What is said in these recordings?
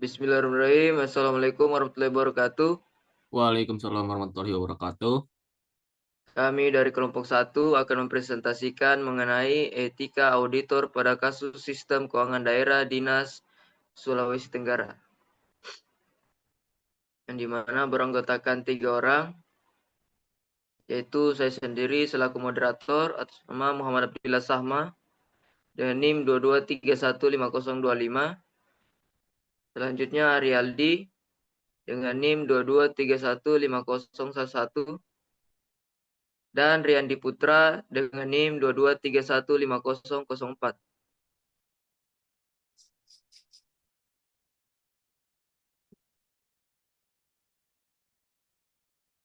Bismillahirrahmanirrahim. Assalamualaikum warahmatullahi wabarakatuh. Waalaikumsalam warahmatullahi wabarakatuh. Kami dari kelompok 1 akan mempresentasikan mengenai etika auditor pada kasus sistem keuangan daerah Dinas Sulawesi Tenggara. Yang dimana beranggotakan 3 orang, yaitu saya sendiri selaku moderator atas nama Muhammad Abdillah Sahma dengan NIM 22315025. Selanjutnya Arialdi dengan NIM 22315011. Dan Riyandi Putra dengan NIM 22315004.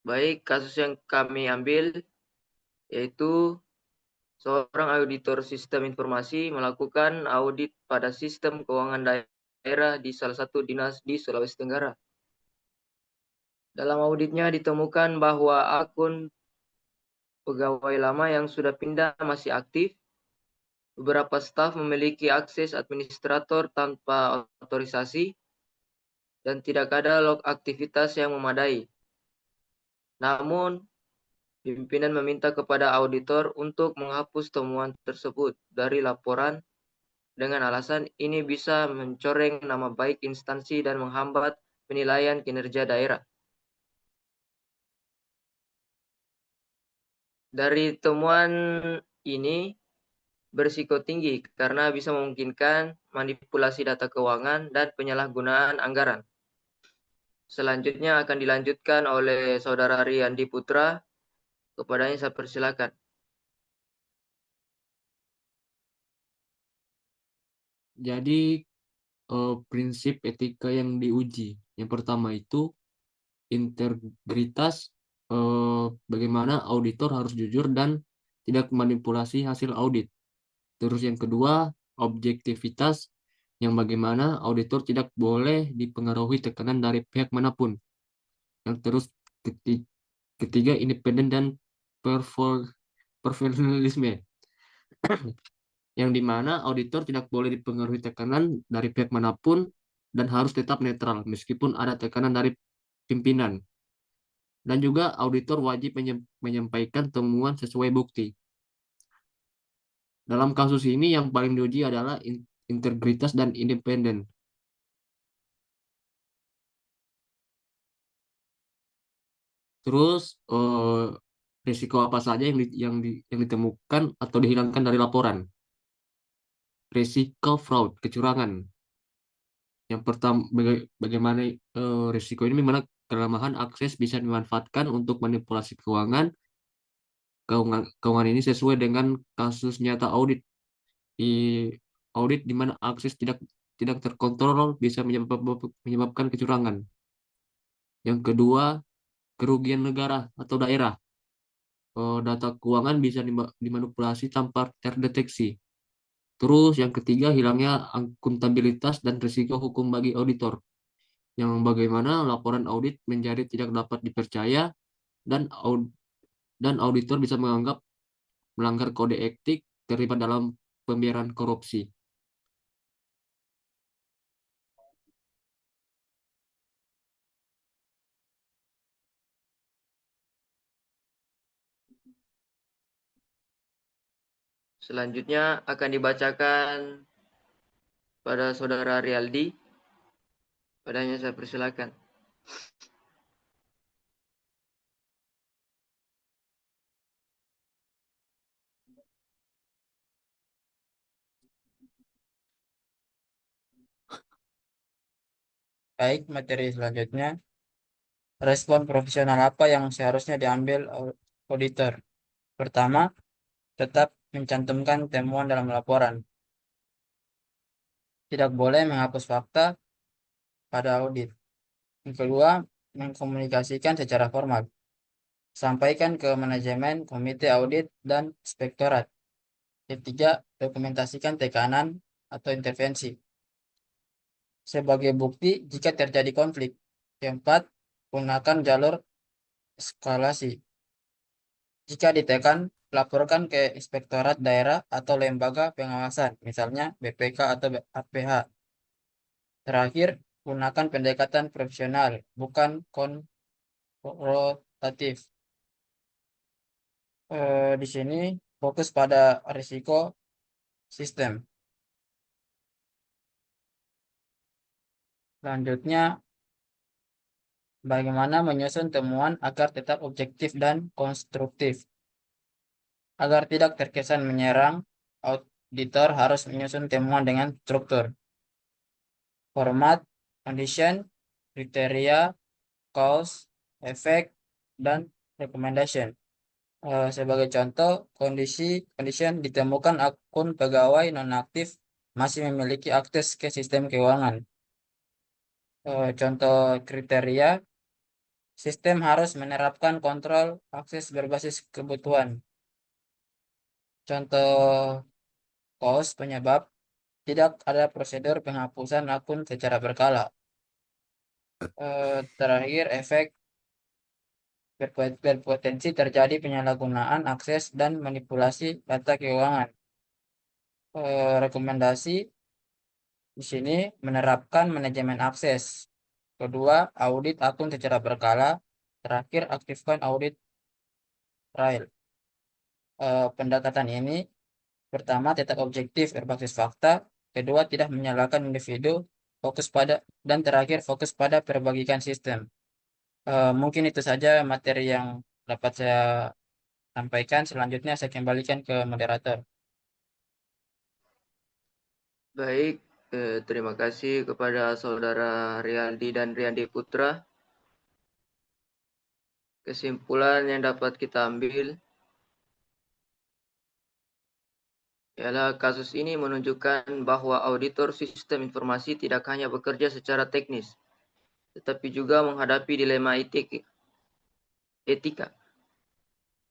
Baik, kasus yang kami ambil yaitu seorang auditor sistem informasi melakukan audit pada sistem keuangan daerah di salah satu dinas di Sulawesi Tenggara. Dalam auditnya ditemukan bahwa akun pegawai lama yang sudah pindah masih aktif. Beberapa staf memiliki akses administrator tanpa otorisasi dan tidak ada log aktivitas yang memadai. Namun, pimpinan meminta kepada auditor untuk menghapus temuan tersebut dari laporan dengan alasan ini bisa mencoreng nama baik instansi dan menghambat penilaian kinerja daerah. Dari temuan ini berisiko tinggi karena bisa memungkinkan manipulasi data keuangan dan penyalahgunaan anggaran. Selanjutnya akan dilanjutkan oleh Saudara Riyandi Putra. Kepadanya saya persilakan. Jadi prinsip etika yang diuji. Yang pertama itu integritas, bagaimana auditor harus jujur dan tidak manipulasi hasil audit. Terus yang kedua, objektivitas, yang bagaimana auditor tidak boleh dipengaruhi tekanan dari pihak manapun. Yang terus ketiga, independen dan profesionalisme, yang dimana auditor tidak boleh dipengaruhi tekanan dari pihak manapun dan harus tetap netral meskipun ada tekanan dari pimpinan. Dan juga auditor wajib menyampaikan temuan sesuai bukti. Dalam kasus ini yang paling diuji adalah integritas dan independen. Terus risiko apa saja yang ditemukan atau dihilangkan dari laporan? Risiko fraud, kecurangan. Yang pertama, bagaimana risiko ini, memang kelemahan akses bisa dimanfaatkan untuk manipulasi keuangan. Keuangan ini sesuai dengan kasus nyata audit. Di audit di mana akses tidak tidak terkontrol bisa menyebabkan kecurangan. Yang kedua, kerugian negara atau daerah. Data keuangan bisa dimanipulasi tanpa terdeteksi. Terus yang ketiga, hilangnya akuntabilitas dan risiko hukum bagi auditor, yang bagaimana laporan audit menjadi tidak dapat dipercaya dan auditor bisa menganggap melanggar kode etik, terlibat dalam pembiaran korupsi. Selanjutnya akan dibacakan pada Saudara Rialdi. Padanya saya persilakan. Baik, materi selanjutnya, respon profesional apa yang seharusnya diambil auditor? Pertama, tetap mencantumkan temuan dalam laporan. Tidak boleh menghapus fakta pada audit. Yang kedua, mengkomunikasikan secara formal. Sampaikan ke manajemen, komite audit, dan inspektorat. Ketiga, dokumentasikan tekanan atau intervensi sebagai bukti jika terjadi konflik. Keempat, gunakan jalur eskalasi. Jika ditekan, laporkan ke inspektorat daerah atau lembaga pengawasan, misalnya BPK atau APH. Terakhir, gunakan pendekatan profesional, bukan konfrontatif. Di sini fokus pada risiko sistem. Selanjutnya, bagaimana menyusun temuan agar tetap objektif dan konstruktif. Agar tidak terkesan menyerang, auditor harus menyusun temuan dengan struktur, format, condition, kriteria, cause, effect, dan recommendation. Sebagai contoh, condition ditemukan akun pegawai nonaktif masih memiliki akses ke sistem keuangan. Contoh kriteria, sistem harus menerapkan kontrol akses berbasis kebutuhan. Contoh cause, penyebab, tidak ada prosedur penghapusan akun secara berkala. Terakhir, efek, berpotensi terjadi penyalahgunaan akses dan manipulasi data keuangan. Rekomendasi di sini menerapkan manajemen akses. Kedua, audit akun secara berkala. Terakhir, aktifkan audit trail. Pendekatan ini pertama tetap objektif berbasis fakta, kedua tidak menyalahkan individu, fokus pada, dan terakhir fokus pada perbaikan sistem. Mungkin itu saja materi yang dapat saya sampaikan. Selanjutnya saya kembalikan ke moderator. Baik, terima kasih kepada Saudara Riyaldi dan Riyandi Putra. Kesimpulan yang dapat kita ambil ialah kasus ini menunjukkan bahwa auditor sistem informasi tidak hanya bekerja secara teknis, tetapi juga menghadapi dilema etika.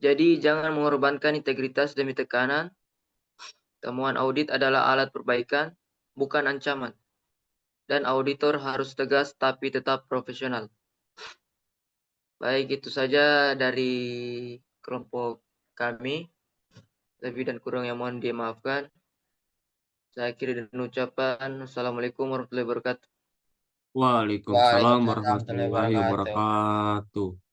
Jadi jangan mengorbankan integritas demi tekanan. Temuan audit adalah alat perbaikan, bukan ancaman. Dan auditor harus tegas tapi tetap profesional. Baik, itu saja dari kelompok kami. Lebih dan kurang yang mohon dimaafkan. Saya akhiri dengan ucapan Assalamualaikum warahmatullahi wabarakatuh. Waalaikumsalam Waalaikumsalam warahmatullahi warahmatullahi wabarakatuh. wabarakatuh.